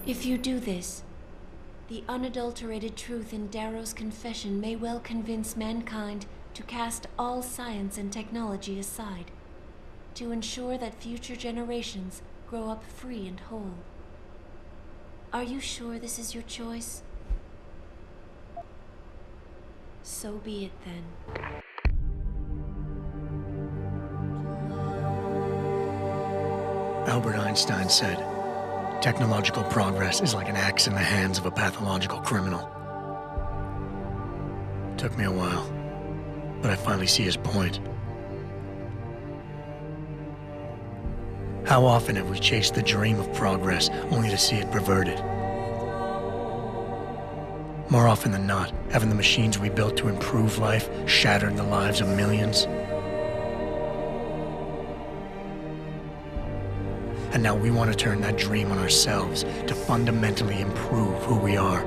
If you do this, the unadulterated truth in Darrow's confession may well convince mankind to cast all science and technology aside, to ensure that future generations grow up free and whole. Are you sure this is your choice? So be it then. Albert Einstein said, technological progress is like an axe in the hands of a pathological criminal. It took me a while, but I finally see his point. How often have we chased the dream of progress only to see it perverted? More often than not, haven't the machines we built to improve life shattered the lives of millions? And now we want to turn that dream on ourselves to fundamentally improve who we are.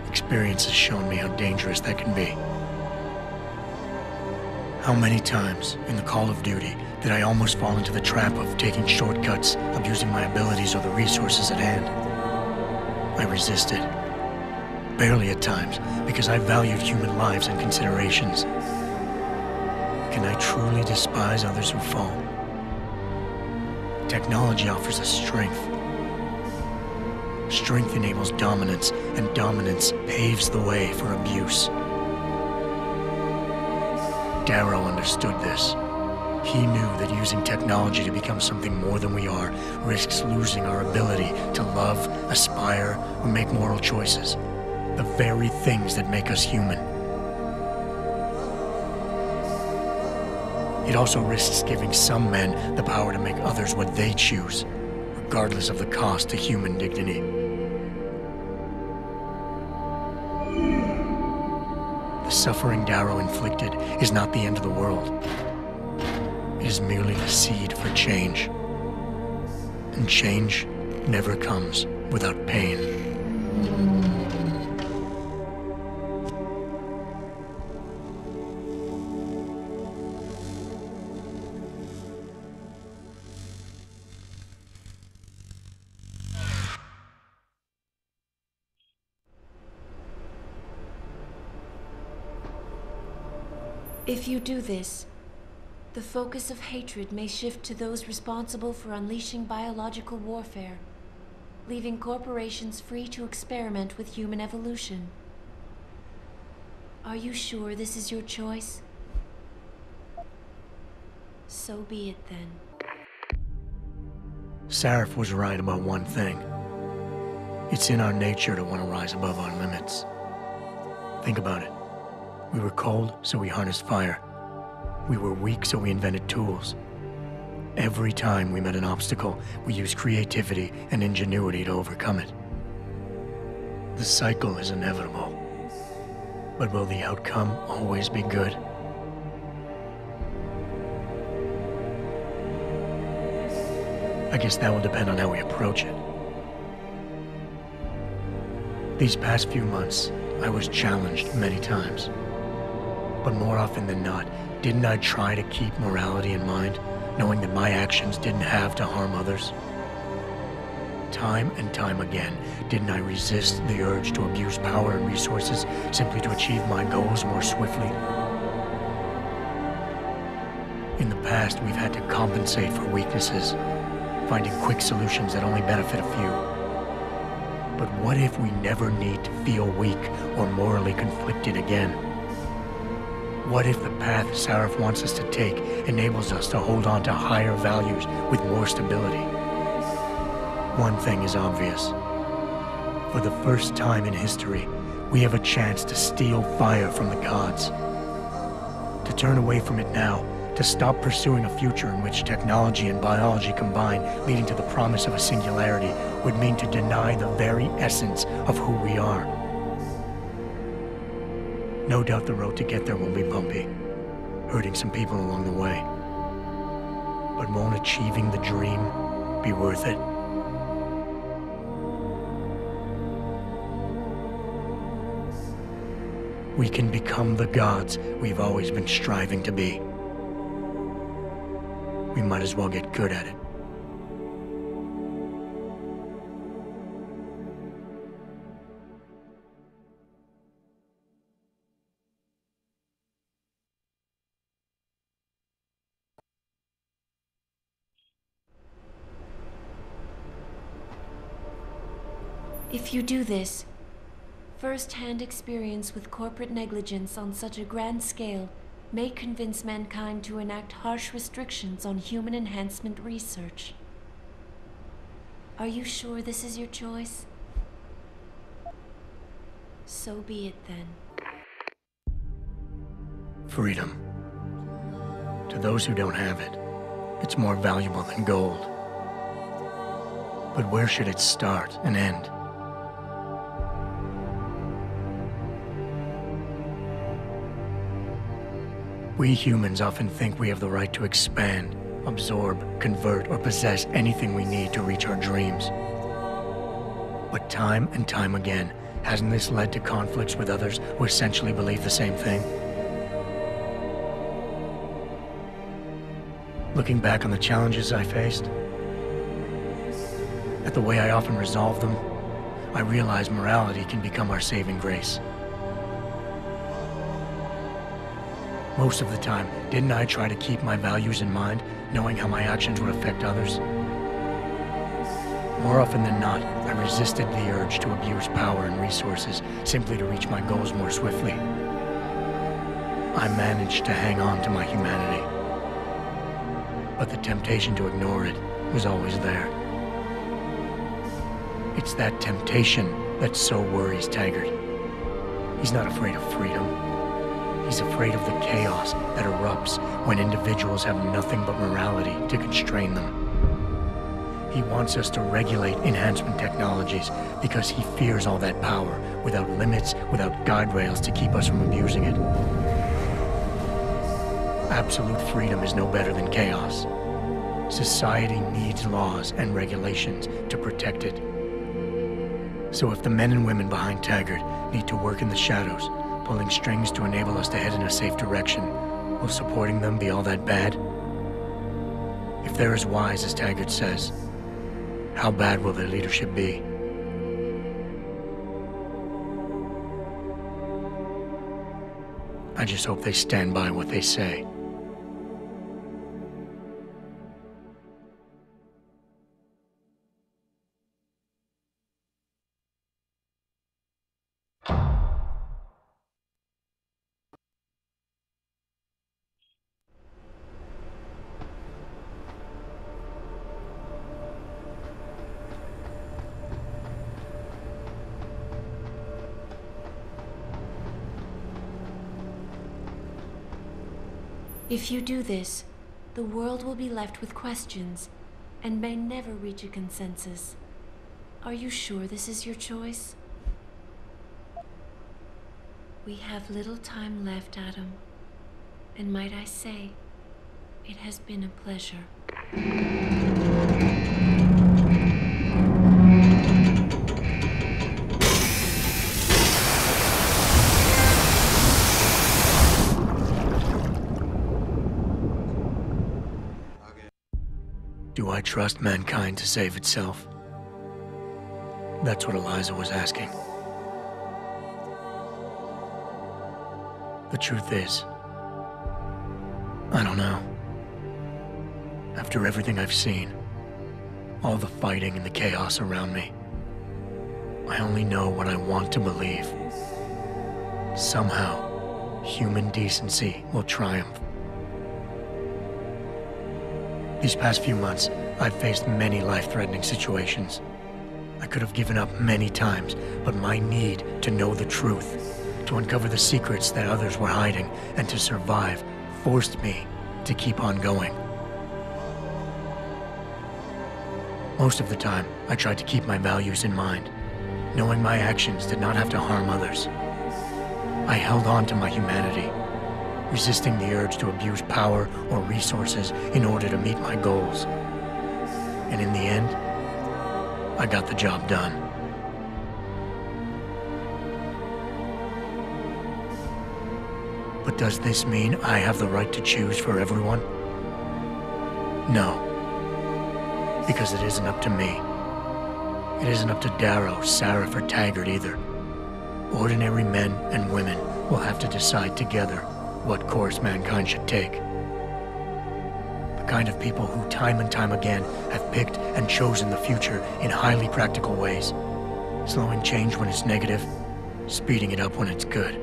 Experience has shown me how dangerous that can be. How many times in the call of duty did I almost fall into the trap of taking shortcuts, abusing my abilities or the resources at hand? I resisted. Barely at times, because I valued human lives and considerations. Can I truly despise others who fall? Technology offers us strength. Strength enables dominance, and dominance paves the way for abuse. Darrow understood this. He knew that using technology to become something more than we are risks losing our ability to love, aspire, or make moral choices. The very things that make us human. It also risks giving some men the power to make others what they choose, regardless of the cost to human dignity. The suffering Darrow inflicted is not the end of the world. It is merely the seed for change. And change never comes without pain. If you do this, the focus of hatred may shift to those responsible for unleashing biological warfare, leaving corporations free to experiment with human evolution. Are you sure this is your choice? So be it then. Sarif was right about one thing. It's in our nature to want to rise above our limits. Think about it. We were cold, so we harnessed fire. We were weak, so we invented tools. Every time we met an obstacle, we used creativity and ingenuity to overcome it. The cycle is inevitable. But will the outcome always be good? I guess that will depend on how we approach it. These past few months, I was challenged many times. But more often than not, didn't I try to keep morality in mind, knowing that my actions didn't have to harm others? Time and time again, didn't I resist the urge to abuse power and resources simply to achieve my goals more swiftly? In the past, we've had to compensate for weaknesses, finding quick solutions that only benefit a few. But what if we never need to feel weak or morally conflicted again? What if the path Sarif wants us to take enables us to hold on to higher values with more stability? One thing is obvious. For the first time in history, we have a chance to steal fire from the gods. To turn away from it now, to stop pursuing a future in which technology and biology combine, leading to the promise of a singularity, would mean to deny the very essence of who we are. No doubt the road to get there will be bumpy, hurting some people along the way. But won't achieving the dream be worth it? We can become the gods we've always been striving to be. We might as well get good at it. If you do this, first-hand experience with corporate negligence on such a grand scale may convince mankind to enact harsh restrictions on human enhancement research. Are you sure this is your choice? So be it then. Freedom. To those who don't have it, it's more valuable than gold. But where should it start and end? We humans often think we have the right to expand, absorb, convert, or possess anything we need to reach our dreams. But time and time again, hasn't this led to conflicts with others who essentially believe the same thing? Looking back on the challenges I faced, at the way I often resolve them, I realize morality can become our saving grace. Most of the time, didn't I try to keep my values in mind, knowing how my actions would affect others? More often than not, I resisted the urge to abuse power and resources simply to reach my goals more swiftly. I managed to hang on to my humanity, but the temptation to ignore it was always there. It's that temptation that so worries Taggart. He's not afraid of freedom. He's afraid of the chaos that erupts when individuals have nothing but morality to constrain them. He wants us to regulate enhancement technologies because he fears all that power, without limits, without guide rails to keep us from abusing it. Absolute freedom is no better than chaos. Society needs laws and regulations to protect it. So if the men and women behind Taggart need to work in the shadows, pulling strings to enable us to head in a safe direction, will supporting them be all that bad? If they're as wise as Taggart says, how bad will their leadership be? I just hope they stand by what they say. If you do this, the world will be left with questions and may never reach a consensus. Are you sure this is your choice? We have little time left, Adam. And might I say, it has been a pleasure. Do I trust mankind to save itself? That's what Eliza was asking. The truth is, I don't know. After everything I've seen, all the fighting and the chaos around me, I only know what I want to believe. Somehow, human decency will triumph. These past few months, I've faced many life-threatening situations. I could have given up many times, but my need to know the truth, to uncover the secrets that others were hiding, and to survive, forced me to keep on going. Most of the time, I tried to keep my values in mind, knowing my actions did not have to harm others. I held on to my humanity, resisting the urge to abuse power or resources in order to meet my goals. And in the end, I got the job done. But does this mean I have the right to choose for everyone? No. Because it isn't up to me. It isn't up to Darrow, Sarah, or Taggart either. Ordinary men and women will have to decide together what course mankind should take. The kind of people who time and time again have picked and chosen the future in highly practical ways. Slowing change when it's negative, speeding it up when it's good.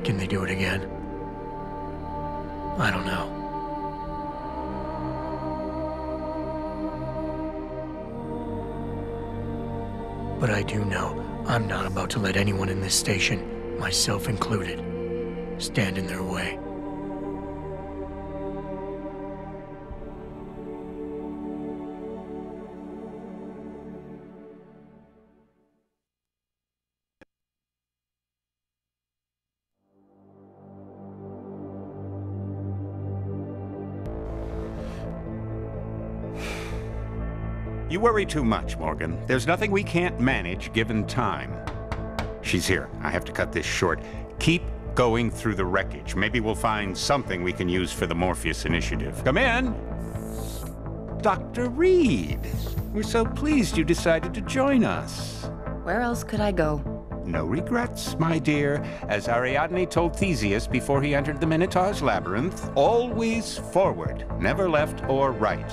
Can they do it again? I don't know. But I do know I'm not about to let anyone in this station, myself included, stand in their way. You worry too much, Morgan. There's nothing we can't manage given time. She's here. I have to cut this short. Keep going through the wreckage. Maybe we'll find something we can use for the Morpheus initiative. Come in! Dr. Reed! We're so pleased you decided to join us. Where else could I go? No regrets, my dear. As Ariadne told Theseus before he entered the Minotaur's labyrinth, always forward, never left or right.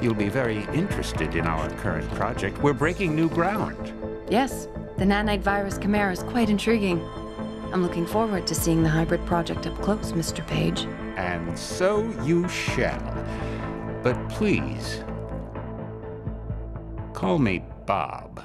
You'll be very interested in our current project. We're breaking new ground. Yes, the nanite virus chimera is quite intriguing. I'm looking forward to seeing the hybrid project up close, Mr. Page. And so you shall. But please, call me Bob.